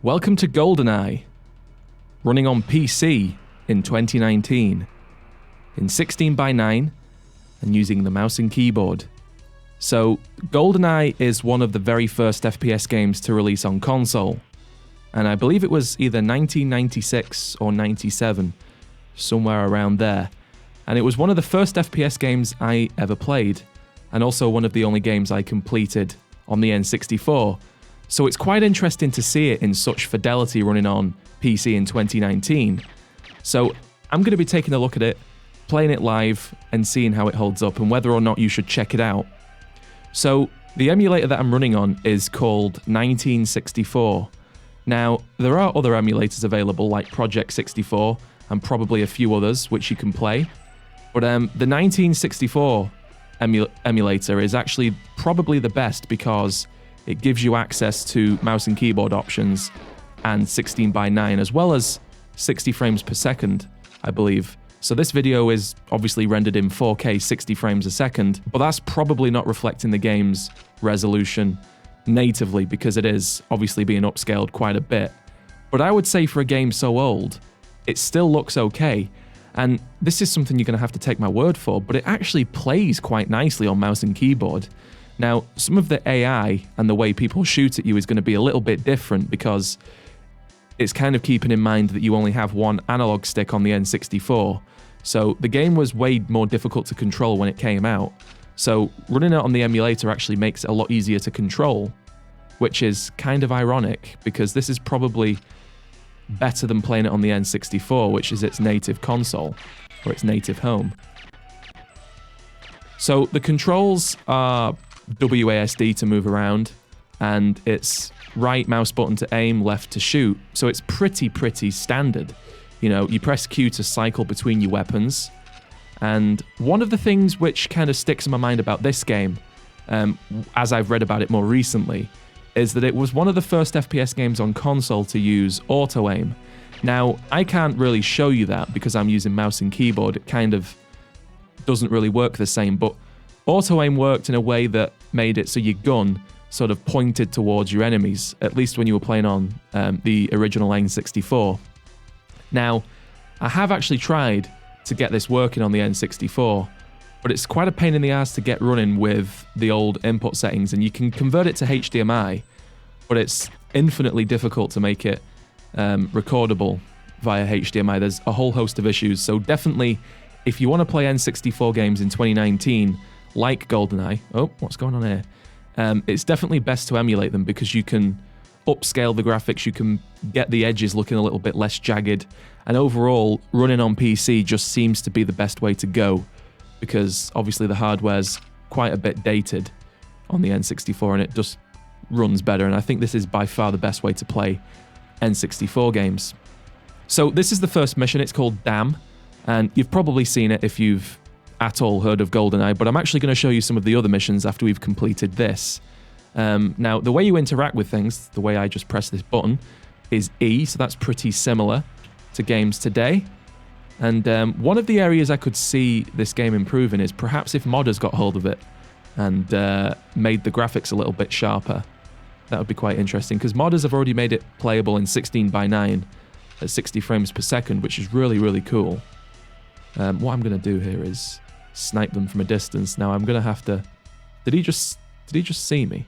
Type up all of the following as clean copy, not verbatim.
Welcome to Goldeneye, running on PC in 2019, in 16:9 and using the mouse and keyboard. So, Goldeneye is one of the very first FPS games to release on console, and I believe it was either 1996 or 97, somewhere around there. And it was one of the first FPS games I ever played, and also one of the only games I completed on the N64. So it's quite interesting to see it in such fidelity running on PC in 2019. So I'm going to be taking a look at it, playing it live, and seeing how it holds up and whether or not you should check it out. So the emulator that I'm running on is called 1964. Now, there are other emulators available like Project 64 and probably a few others which you can play. But the 1964 emulator is actually probably the best because it gives you access to mouse and keyboard options and 16:9 as well as 60 frames per second, I believe. So this video is obviously rendered in 4K 60 frames a second, but that's probably not reflecting the game's resolution natively because it is obviously being upscaled quite a bit. But I would say for a game so old, it still looks okay. And this is something you're going to have to take my word for, but it actually plays quite nicely on mouse and keyboard. Now, some of the AI and the way people shoot at you is going to be a little bit different because it's kind of keeping in mind that you only have one analog stick on the N64. So the game was way more difficult to control when it came out. So running it on the emulator actually makes it a lot easier to control, which is kind of ironic because this is probably better than playing it on the N64, which is its native console, or its native home. So the controls are WASD to move around, and it's right mouse button to aim, left to shoot. So it's pretty standard. You know, you press Q to cycle between your weapons. And one of the things which kind of sticks in my mind about this game, as I've read about it more recently, is that it was one of the first FPS games on console to use auto-aim. Now, I can't really show you that because I'm using mouse and keyboard. It kind of doesn't really work the same, but auto-aim worked in a way that made it so your gun sort of pointed towards your enemies, at least when you were playing on the original N64. Now, I have actually tried to get this working on the N64, but it's quite a pain in the ass to get running with the old input settings, and you can convert it to HDMI, but it's infinitely difficult to make it recordable via HDMI. There's a whole host of issues, so definitely, if you want to play N64 games in 2019, like Goldeneye, oh, what's going on here? It's definitely best to emulate them because you can upscale the graphics, you can get the edges looking a little bit less jagged, and overall, running on PC just seems to be the best way to go because obviously the hardware's quite a bit dated on the N64 and it just runs better, and I think this is by far the best way to play N64 games. So this is the first mission, it's called Damn, and you've probably seen it if you've at all heard of Goldeneye, but I'm actually going to show you some of the other missions after we've completed this. Now, the way you interact with things, the way I just press this button, is E, so that's pretty similar to games today. And one of the areas I could see this game improving is perhaps if modders got hold of it and made the graphics a little bit sharper. That would be quite interesting, because modders have already made it playable in 16:9 at 60 frames per second, which is really cool. What I'm going to do here is snipe them from a distance. Now I'm going to have to... Did he just see me?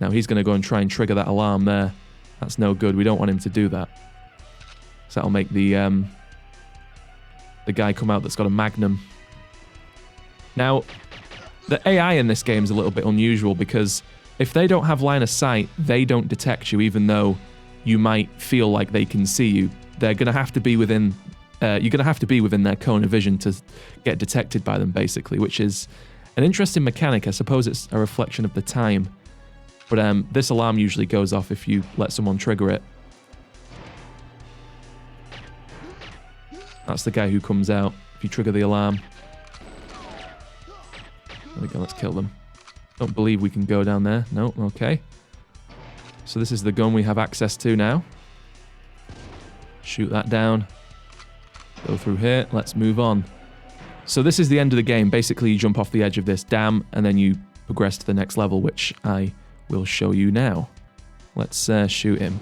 Now he's going to go and try and trigger that alarm there. That's no good. We don't want him to do that. So that'll make the guy come out that's got a magnum. Now, the AI in this game is a little bit unusual because if they don't have line of sight, they don't detect you, even though you might feel like they can see you. They're going to have to be within... you're going to have to be within their cone of vision to get detected by them, basically, which is an interesting mechanic. I suppose it's a reflection of the time. But this alarm usually goes off if you let someone trigger it. That's the guy who comes out if you trigger the alarm. There we go, let's kill them. Don't believe we can go down there. No, okay. So this is the gun we have access to now. Shoot that down. Go through here, let's move on. So this is the end of the game. Basically, you jump off the edge of this dam, and then you progress to the next level, which I will show you now. Let's shoot him.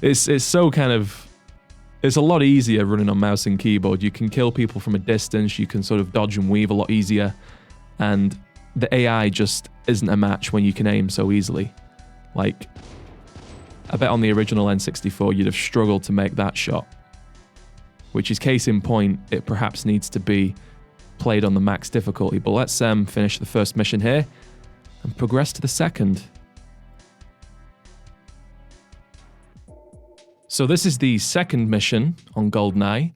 It's so kind of... It's a lot easier running on mouse and keyboard. You can kill people from a distance. You can sort of dodge and weave a lot easier. And the AI just isn't a match when you can aim so easily. Like, I bet on the original N64 you'd have struggled to make that shot. Which is case in point, it perhaps needs to be played on the max difficulty. But let's finish the first mission here and progress to the second. So this is the second mission on Goldeneye,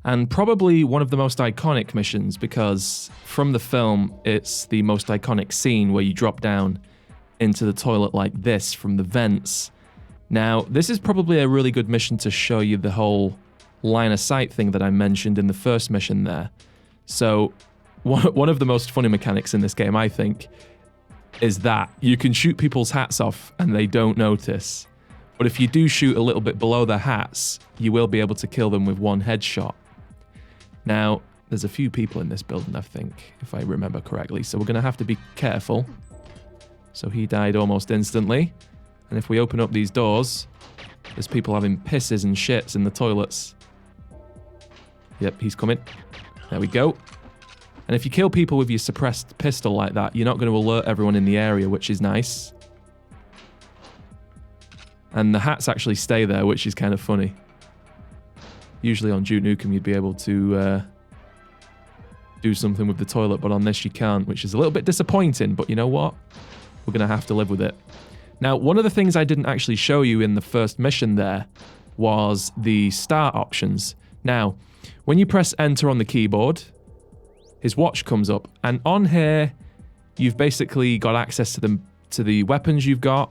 and probably one of the most iconic missions because from the film, it's the most iconic scene where you drop down into the toilet like this from the vents. Now, this is probably a really good mission to show you the whole line of sight thing that I mentioned in the first mission there. So one of the most funny mechanics in this game, I think, is that you can shoot people's hats off and they don't notice. But if you do shoot a little bit below their hats, you will be able to kill them with one headshot. Now, there's a few people in this building, I think, if I remember correctly, so we're going to have to be careful. So he died almost instantly. And if we open up these doors, there's people having pisses and shits in the toilets. Yep, he's coming. There we go. And if you kill people with your suppressed pistol like that, you're not going to alert everyone in the area, which is nice. And the hats actually stay there, which is kind of funny. Usually on Duke Nukem you'd be able to do something with the toilet, but on this you can't, which is a little bit disappointing, but you know what? We're going to have to live with it. Now, one of the things I didn't actually show you in the first mission there was the start options. Now, when you press enter on the keyboard, his watch comes up, and on here you've basically got access to the weapons you've got,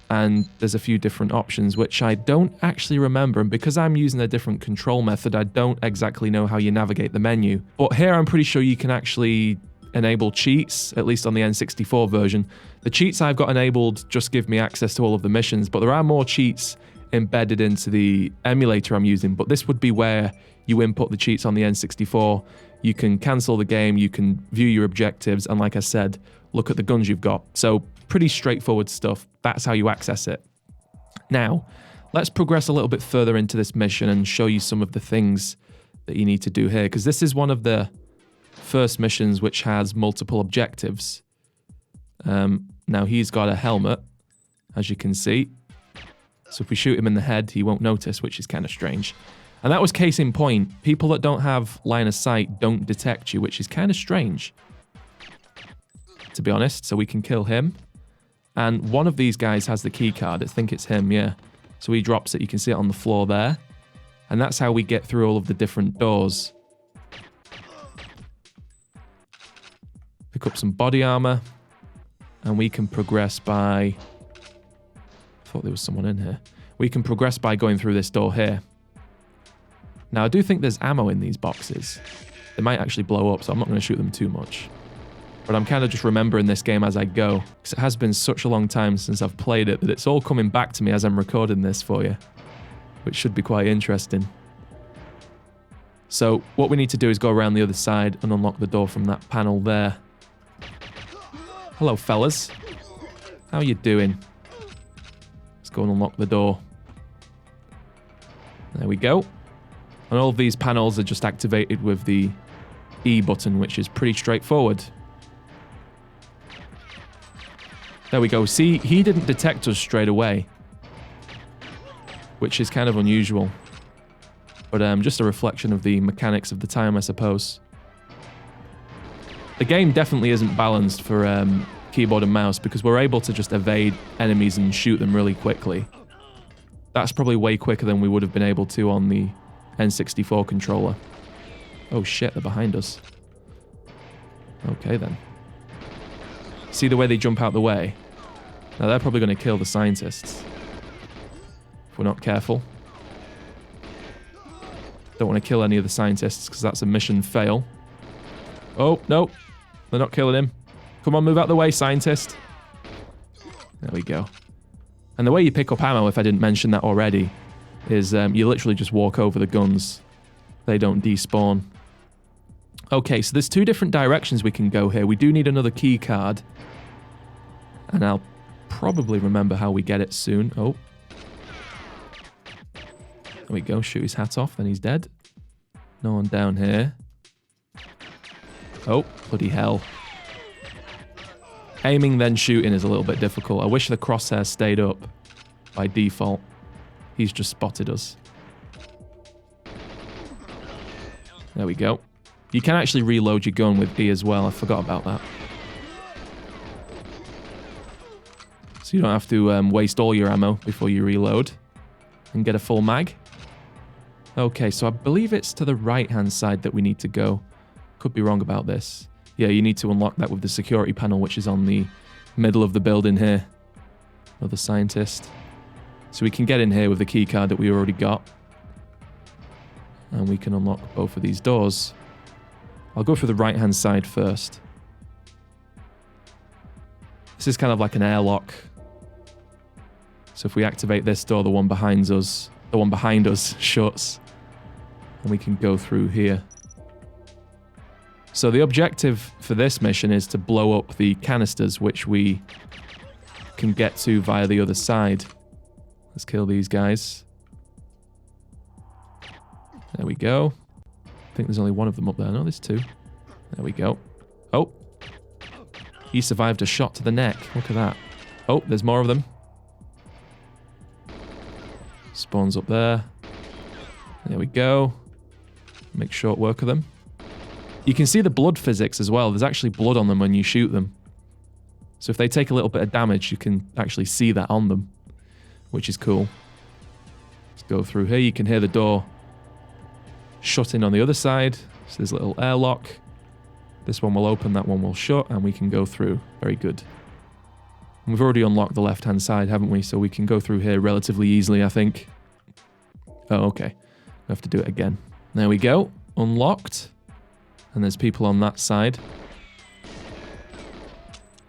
and there's a few different options which I don't actually remember, and because I'm using a different control method, I don't exactly know how you navigate the menu. But here I'm pretty sure you can actually enable cheats, at least on the N64 version. The cheats I've got enabled just give me access to all of the missions, but there are more cheats embedded into the emulator I'm using, but this would be where you input the cheats on the N64. You can cancel the game, you can view your objectives, and like I said, look at the guns you've got. So pretty straightforward stuff. That's how you access it. Now, let's progress a little bit further into this mission and show you some of the things that you need to do here, because this is one of the first missions which has multiple objectives. Now he's got a helmet, as you can see. So if we shoot him in the head, he won't notice, which is kind of strange. And that was case in point. People that don't have line of sight don't detect you, which is kind of strange, to be honest. So we can kill him. And one of these guys has the key card. I think it's him, yeah. So he drops it. You can see it on the floor there. And that's how we get through all of the different doors. Pick up some body armor. And we can progress by... I thought there was someone in here. We can progress by going through this door here. Now, I do think there's ammo in these boxes. They might actually blow up, so I'm not going to shoot them too much. But I'm kind of just remembering this game as I go, because it has been such a long time since I've played it that it's all coming back to me as I'm recording this for you, which should be quite interesting. So what we need to do is go around the other side and unlock the door from that panel there. Hello, fellas. How you doing? Let's go and unlock the door. There we go. And all of these panels are just activated with the E button, which is pretty straightforward. There we go. See, he didn't detect us straight away, which is kind of unusual. But just a reflection of the mechanics of the time, I suppose. The game definitely isn't balanced for keyboard and mouse because we're able to just evade enemies and shoot them really quickly. That's probably way quicker than we would have been able to on the N64 controller. Oh shit, they're behind us. Okay then. See the way they jump out the way? Now they're probably going to kill the scientists. If we're not careful. Don't want to kill any of the scientists because that's a mission fail. Oh, no. They're not killing him. Come on, move out the way, scientist. There we go. And the way you pick up ammo, if I didn't mention that already, is you literally just walk over the guns. They don't despawn. Okay, so there's two different directions we can go here. We do need another key card. And I'll probably remember how we get it soon. Oh. There we go. Shoot his hat off, then he's dead. No one down here. Oh, bloody hell. Aiming then shooting is a little bit difficult. I wish the crosshair stayed up by default. He's just spotted us. There we go. You can actually reload your gun with E as well. I forgot about that. So you don't have to waste all your ammo before you reload and get a full mag. Okay, so I believe it's to the right-hand side that we need to go. Could be wrong about this. Yeah, you need to unlock that with the security panel, which is on the middle of the building here. Another scientist. So we can get in here with the key card that we already got. And we can unlock both of these doors. I'll go for the right-hand side first. This is kind of like an airlock. So if we activate this door, the one behind us shuts. And we can go through here. So the objective for this mission is to blow up the canisters, which we can get to via the other side. Let's kill these guys. There we go. I think there's only one of them up there. No, there's two. There we go. Oh. He survived a shot to the neck. Look at that. Oh, there's more of them. Spawns up there. There we go. Make short work of them. You can see the blood physics as well. There's actually blood on them when you shoot them. So if they take a little bit of damage, you can actually see that on them, which is cool. Let's go through here. You can hear the door shutting on the other side. So there's a little airlock. This one will open, that one will shut, and we can go through. Very good. And we've already unlocked the left-hand side, haven't we? So we can go through here relatively easily, I think. Oh, okay. We have to do it again. There we go. Unlocked. And there's people on that side.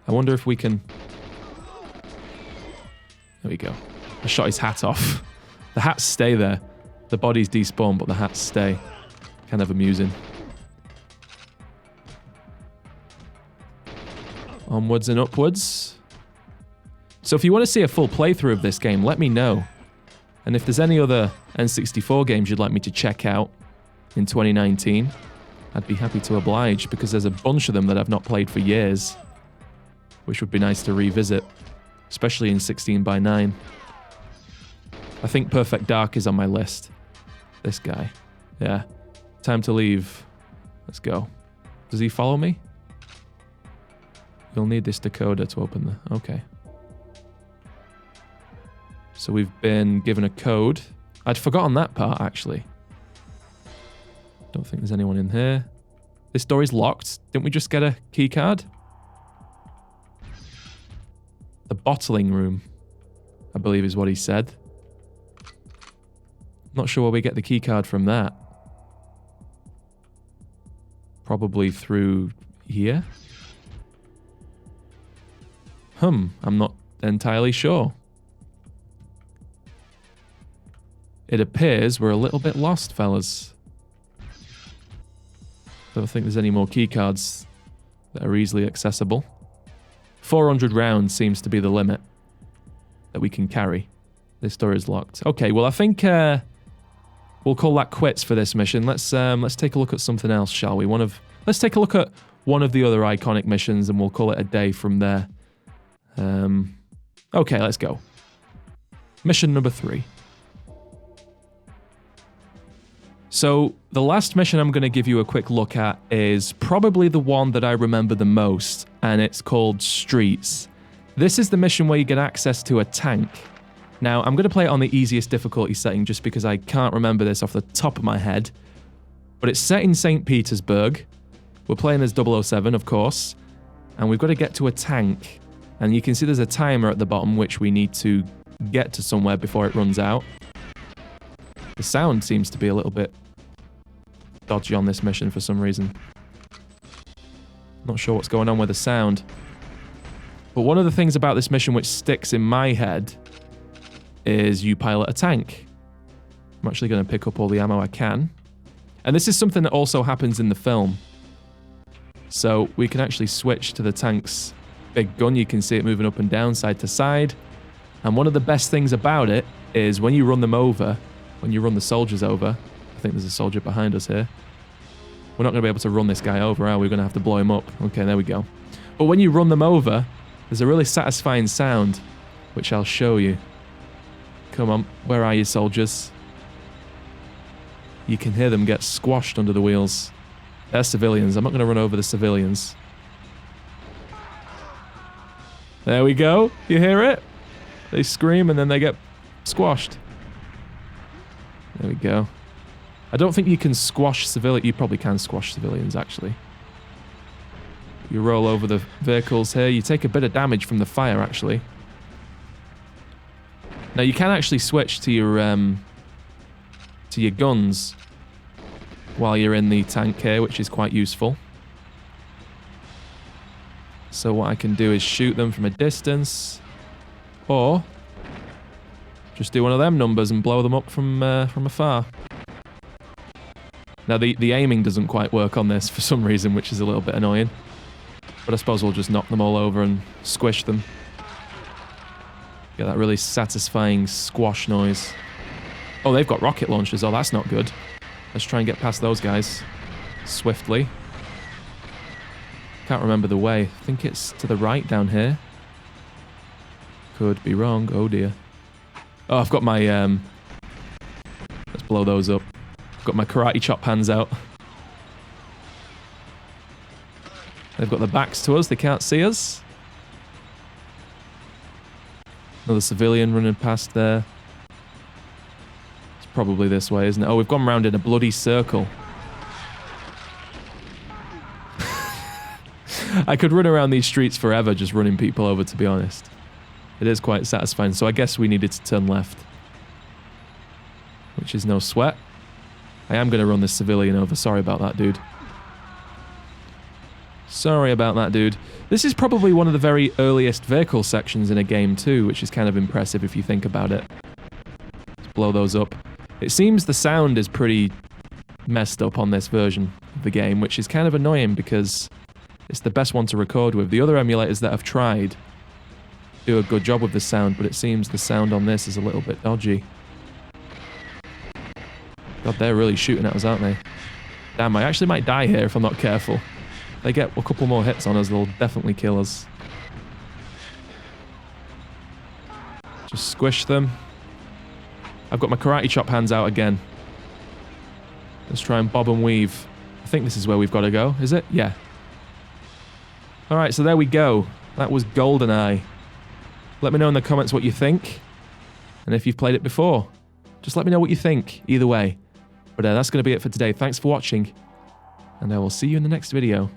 I wonder if we can... There we go. I shot his hat off. The hats stay there. The bodies despawn, but the hats stay. Kind of amusing. Onwards and upwards. So if you want to see a full playthrough of this game, let me know. And if there's any other N64 games you'd like me to check out in 2019... I'd be happy to oblige, because there's a bunch of them that I've not played for years, which would be nice to revisit, especially in 16:9. I think Perfect Dark is on my list. This guy. Yeah. Time to leave. Let's go. Does he follow me? You'll need this decoder to open the... Okay. So we've been given a code. I'd forgotten that part, actually. Don't think there's anyone in here. This door is locked. Didn't we just get a key card? The bottling room, I believe is what he said. Not sure where we get the key card from that. Probably through here? I'm not entirely sure. It appears we're a little bit lost, fellas. I don't think there's any more keycards that are easily accessible. 400 rounds seems to be the limit that we can carry. This door is locked. Okay, well I think we'll call that quits for this mission. Let's take a look at something else, shall we? Let's take a look at one of the other iconic missions, and we'll call it a day from there. Okay, let's go. Mission number 3. So the last mission I'm going to give you a quick look at is probably the one that I remember the most, and it's called Streets. This is the mission where you get access to a tank. Now, I'm going to play it on the easiest difficulty setting just because I can't remember this off the top of my head. But it's set in St. Petersburg. We're playing as 007, of course. And we've got to get to a tank. And you can see there's a timer at the bottom which we need to get to somewhere before it runs out. The sound seems to be a little bit dodgy on this mission for some reason. Not sure what's going on with the sound. But one of the things about this mission which sticks in my head is you pilot a tank. I'm actually going to pick up all the ammo I can. And this is something that also happens in the film. So we can actually switch to the tank's big gun. You can see it moving up and down, side to side. And one of the best things about it is when you run them over, when you run the soldiers over, I think there's a soldier behind us here. We're not going to be able to run this guy over, are we? We're going to have to blow him up. Okay, there we go. But when you run them over, there's a really satisfying sound, which I'll show you. Come on, where are you, soldiers? You can hear them get squashed under the wheels. They're civilians. I'm not going to run over the civilians. There we go. You hear it? They scream and then they get squashed. There we go. I don't think you can squash civilians. You probably can squash civilians, actually. You roll over the vehicles here. You take a bit of damage from the fire, actually. Now, you can actually switch to your guns while you're in the tank here, which is quite useful. So what I can do is shoot them from a distance, or just do one of them numbers and blow them up from afar. Now, the aiming doesn't quite work on this for some reason, which is a little bit annoying. But I suppose we'll just knock them all over and squish them. Get that really satisfying squash noise. Oh, they've got rocket launchers. Oh, that's not good. Let's try and get past those guys swiftly. Can't remember the way. I think it's to the right down here. Could be wrong. Oh, dear. Oh, I've got my... let's blow those up. I've got my karate chop hands out. They've got their backs to us. They can't see us. Another civilian running past there. It's probably this way, isn't it? Oh, we've gone round in a bloody circle. I could run around these streets forever just running people over, to be honest. It is quite satisfying, so I guess we needed to turn left. Which is no sweat. I am going to run this civilian over. Sorry about that, dude. Sorry about that, dude. This is probably one of the very earliest vehicle sections in a game too, which is kind of impressive if you think about it. Let's blow those up. It seems the sound is pretty messed up on this version of the game, which is kind of annoying because it's the best one to record with. The other emulators that I've tried do a good job with the sound, but it seems the sound on this is a little bit dodgy. God, they're really shooting at us, aren't they? Damn, I actually might die here if I'm not careful. If they get a couple more hits on us, they'll definitely kill us. Just squish them. I've got my karate chop hands out again. Let's try and bob and weave. I think this is where we've got to go, is it? Yeah. Alright, so there we go. That was Goldeneye. Let me know in the comments what you think. And if you've played it before. Just let me know what you think, either way. But that's going to be it for today. Thanks for watching. And I will see you in the next video.